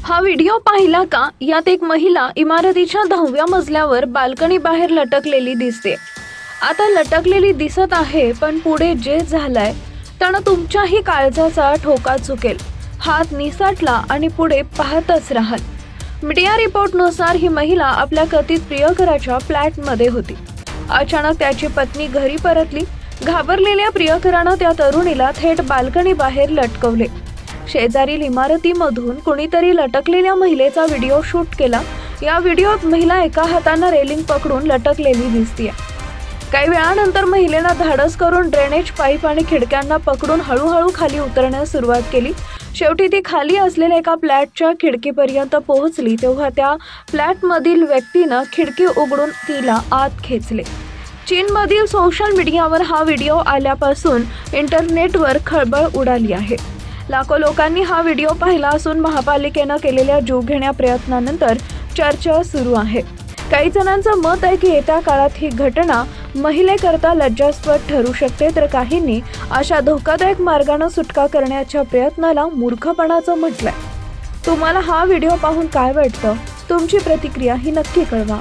हा व्हिडिओ पाहिला का? यात एक महिला इमारतीच्या 10व्या मजल्यावर बाल्कनी बाहेर लटकलेली दिसते. आता लटकलेली दिसत आहे, पण पुढे जे झालंय त्यानं तुमच्याही काळजाचा ठोका चुकेल. हात निसटला आणि पुढे पाहतच राहाल. मीडिया रिपोर्टनुसार ही महिला आपल्या कथित प्रियकराच्या फ्लॅटमध्ये होती. अचानक त्याची पत्नी घरी परतली. घाबरलेल्या प्रियकरानं त्या तरुणीला थेट बाल्कनी बाहेर लटकवले. शेजारील इमारतीमधून कुणीतरी लटकलेल्या महिलेचा व्हिडिओ शूट केला. या व्हिडिओत महिला एका हाताने रेलिंग पकडून लटकलेली दिसतीये. काही वेळानंतर महिलेनं धाडस करून ड्रेनेज पाईप आणि खिडक्यांना पकडून हळूहळू खाली उतरण्यास सुरुवात केली. शेवटी ती खाली असलेल्या एका फ्लॅटच्या खिडकीपर्यंत पोहोचली तेव्हा त्या फ्लॅटमधील व्यक्तीनं खिडकी उघडून तिला आत खेचले. चीनमधील सोशल मीडियावर हा व्हिडिओ आल्यापासून इंटरनेटवर खळबळ उडाली आहे. लाखो लोकांनी हा व्हिडिओ पाहिला असून महापालिकेनं केलेल्या जीवघेण्या प्रयत्नानंतर चर्चा सुरू आहे. काही जणांचं मत आहे की येत्या काळात ही घटना महिलेकरता लज्जास्पद ठरू शकते, तर काहींनी अशा धोकादायक मार्गाने सुटका करण्याच्या प्रयत्नाला मूर्खपणाचं म्हटलंय. तुम्हाला हा व्हिडिओ पाहून काय वाटतं? तुमची प्रतिक्रिया ही नक्की कळवा.